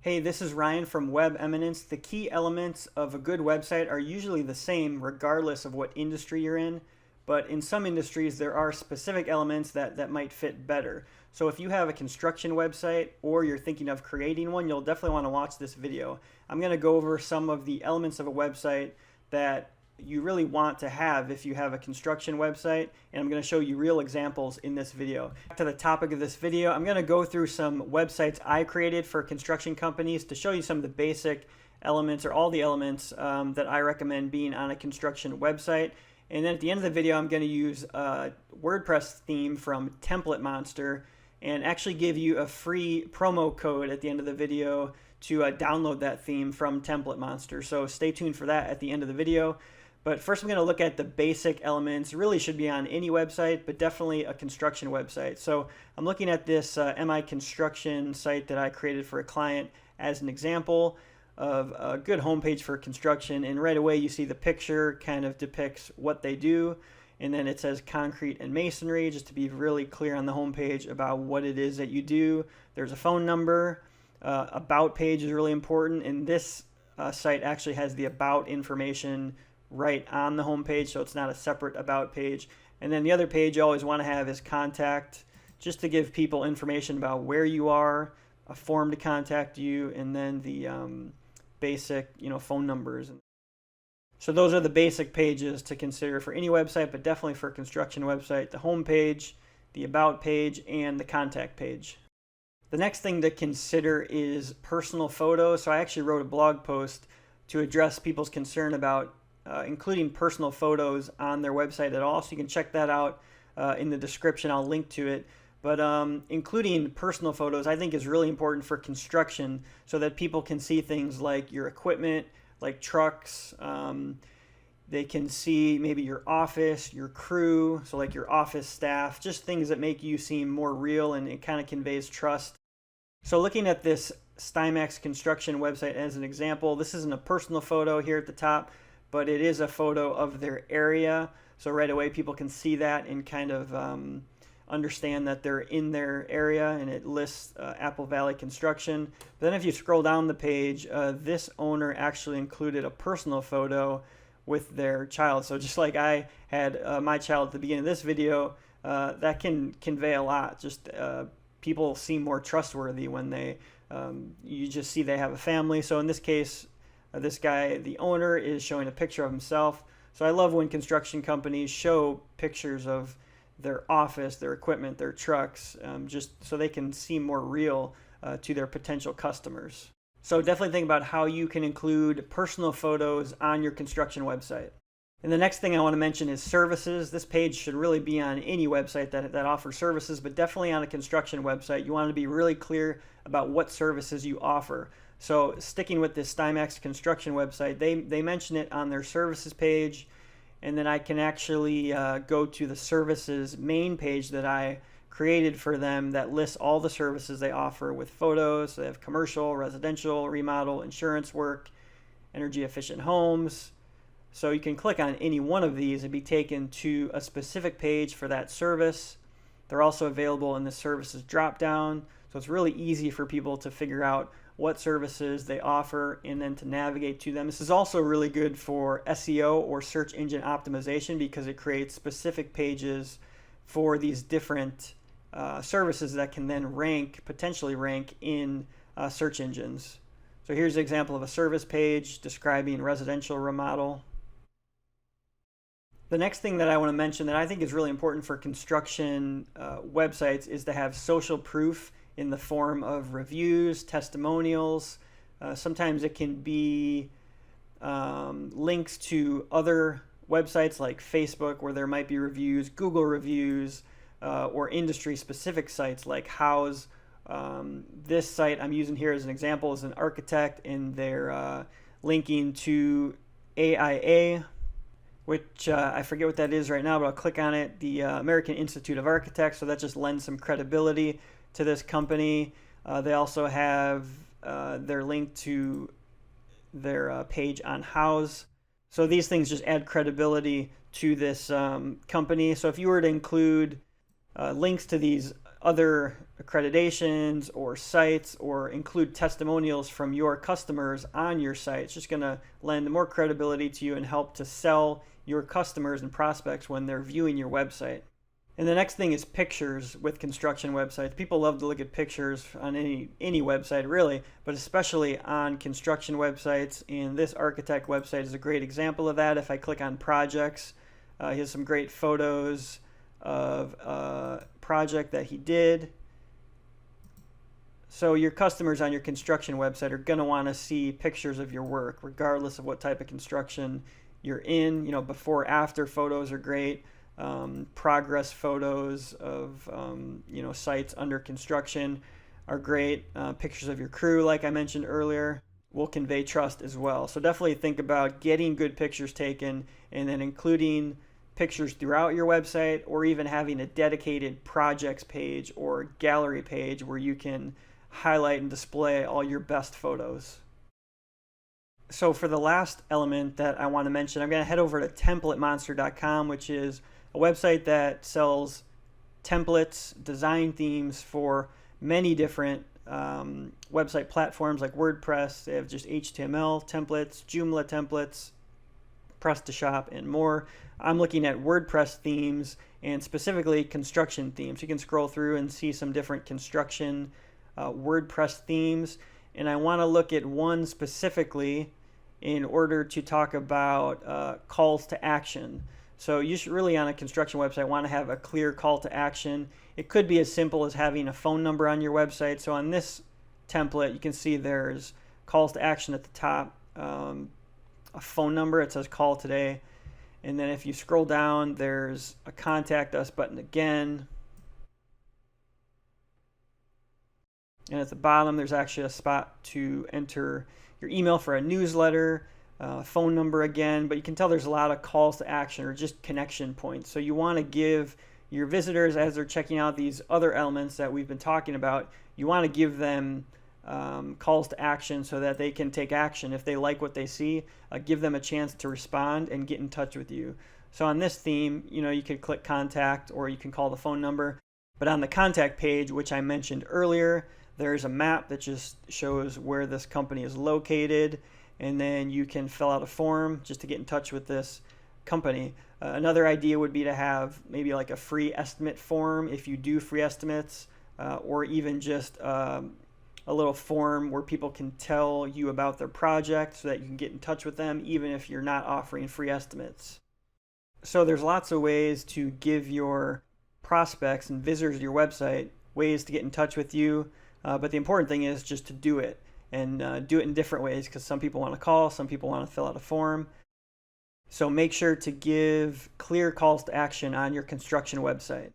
Hey, this is Ryan from Web Eminence. The key elements of a good website are usually the same regardless of what industry you're in, but in some industries there are specific elements that might fit better. So if you have a construction website or you're thinking of creating one, you'll definitely want to watch this video. I'm going to go over some of the elements of a website that you really want to have if you have a construction website, and I'm going to show you real examples in this video. Back to the topic of this video, I'm going to go through some websites I created for construction companies to show you some of the basic elements or all the elements that I recommend being on a construction website. And then at the end of the video, I'm going to use a WordPress theme from Template Monster and actually give you a free promo code at the end of the video to download that theme from Template Monster. So stay tuned for that at the end of the video. But first I'm going to look at the basic elements. Really should be on any website, but definitely a construction website. So I'm looking at this MI construction site that I created for a client as an example of a good homepage for construction. And right away you see the picture kind of depicts what they do. And then it says concrete and masonry, just to be really clear on the homepage about what it is that you do. There's a phone number. About page is really important. And this site actually has the about information right on the home page, so it's not a separate about page. And then the other page you always want to have is contact, just to give people information about where you are, a form to contact you, and then the basic phone numbers. So those are the basic pages to consider for any website, but definitely for a construction website: the home page, the about page, and the contact page. The next thing to consider is personal photos. So I actually wrote a blog post to address people's concern about including personal photos on their website at all, so you can check that out in the description. I'll link to it. But including personal photos I think is really important for construction, so that people can see things like your equipment, like trucks. They can see maybe your office, your crew, so like your office staff, just things that make you seem more real, and it kind of conveys trust. So looking at this Stymax construction website as an example, this isn't a personal photo here at the top, but it is a photo of their area. So right away people can see that and kind of understand that they're in their area, and it lists Apple Valley Construction. But then if you scroll down the page, this owner actually included a personal photo with their child. So just like I had my child at the beginning of this video, that can convey a lot. Just people seem more trustworthy when they you just see they have a family. So in this case, this guy, the owner, is showing a picture of himself. So I love when construction companies show pictures of their office, their equipment, their trucks, just so they can seem more real to their potential customers. So definitely think about how you can include personal photos on your construction website. And the next thing I want to mention is services. This page should really be on any website that offers services, but definitely on a construction website. You want to be really clear about what services you offer. So sticking with this Stymax construction website, they mention it on their services page, and then I can actually go to the services main page that I created for them that lists all the services they offer with photos. So they have commercial, residential, remodel, insurance work, energy efficient homes. So you can click on any one of these and be taken to a specific page for that service. They're also available in the services drop down, so it's really easy for people to figure out what services they offer and then to navigate to them. This is also really good for SEO or search engine optimization, because it creates specific pages for these different services that can then potentially rank in search engines. So here's an example of a service page describing residential remodel. The next thing that I want to mention that I think is really important for construction websites is to have social proof in the form of reviews, testimonials. Sometimes it can be links to other websites like Facebook, where there might be reviews, Google reviews, or industry-specific sites like Houzz. This site I'm using here as an example is an architect, and they're linking to AIA, which I forget what that is right now, but I'll click on it, the American Institute of Architects, so that just lends some credibility to this company. They also have their link to their page on Houzz. So these things just add credibility to this company. So if you were to include links to these other accreditations or sites, or include testimonials from your customers on your site. It's just going to lend more credibility to you and help to sell your customers and prospects when they're viewing your website. And the next thing is pictures with construction websites. People love to look at pictures on any website really, but especially on construction websites. And this architect website is a great example of that. If I click on projects, here's some great photos of a project that he did. So your customers on your construction website are going to want to see pictures of your work, regardless of what type of construction you're in. You know, before after photos are great. Progress photos of sites under construction are great. Pictures of your crew, like I mentioned earlier, will convey trust as well. So definitely think about getting good pictures taken and then including pictures throughout your website, or even having a dedicated projects page or gallery page where you can highlight and display all your best photos. So for the last element that I want to mention, I'm going to head over to templatemonster.com, which is a website that sells templates, design themes for many different website platforms like WordPress. They have just HTML templates, Joomla templates, Press2Shop, and more. I'm looking at WordPress themes and specifically construction themes. You can scroll through and see some different construction WordPress themes. And I want to look at one specifically in order to talk about calls to action. So you should really, on a construction website, want to have a clear call to action. It could be as simple as having a phone number on your website. So on this template, you can see there's calls to action at the top, a phone number. It says call today. And then if you scroll down, there's a contact us button again. And at the bottom, there's actually a spot to enter your email for a newsletter, phone number again, but you can tell there's a lot of calls to action or just connection points. So you want to give your visitors, as they're checking out these other elements that we've been talking about, you want to give them calls to action so that they can take action. If they like what they see, give them a chance to respond and get in touch with you. So on this theme, you could click contact or you can call the phone number. But on the contact page, which I mentioned earlier, there's a map that just shows where this company is located, and then you can fill out a form just to get in touch with this company. Another idea would be to have maybe like a free estimate form if you do free estimates, or even just a little form where people can tell you about their project so that you can get in touch with them even if you're not offering free estimates. So there's lots of ways to give your prospects and visitors to your website ways to get in touch with you, but the important thing is just to do it, and do it in different ways, because some people want to call, some people want to fill out a form. So make sure to give clear calls to action on your construction website.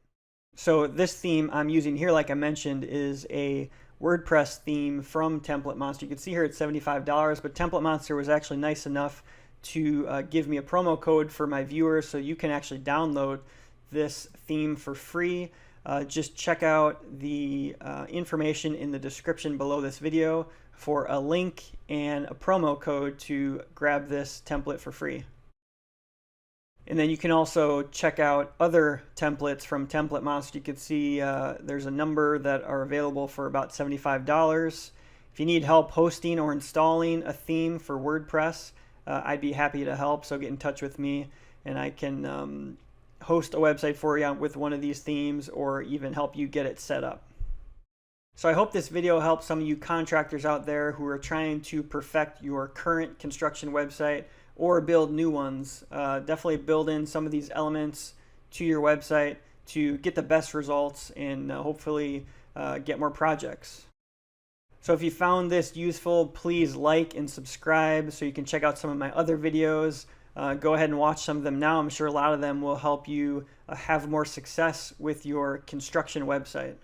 So this theme I'm using here, like I mentioned, is a WordPress theme from Template Monster. You can see here it's $75, but Template Monster was actually nice enough to give me a promo code for my viewers, so you can actually download this theme for free. Just check out the information in the description below this video for a link and a promo code to grab this template for free. And then you can also check out other templates from Template Monster. You can see there's a number that are available for about $75. If you need help hosting or installing a theme for WordPress, I'd be happy to help. So get in touch with me and I can host a website for you with one of these themes, or even help you get it set up. So I hope this video helps some of you contractors out there who are trying to perfect your current construction website or build new ones. Definitely build in some of these elements to your website to get the best results and hopefully get more projects. So if you found this useful, please like and subscribe so you can check out some of my other videos. Go ahead and watch some of them now. I'm sure a lot of them will help you have more success with your construction website.